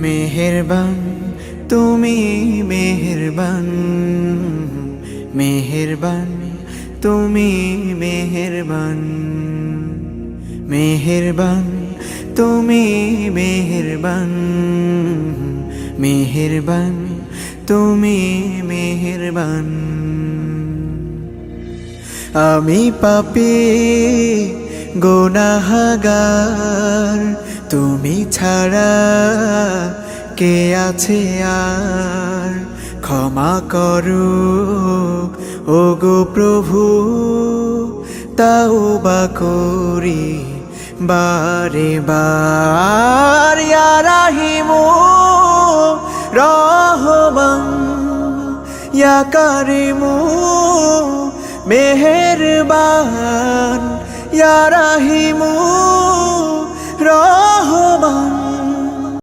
মেহেরবান তুমি মেহেরবান, মেহেরবান তুমি মেহেরবান, মেহেরবান তুমি মেহেরবান, মেহেরবান তুমি মেহেরবান। আমি পাপী গুনাহগার, তুমি ছাড়া কে আছে আর? ক্ষমা করো ওগো প্রভু, তাওবা করি বারে বার। ইয়া রাহিমু রহমান, ইয়া কারিমু মেহেরবান, ইয়া রাহিমু রহমান,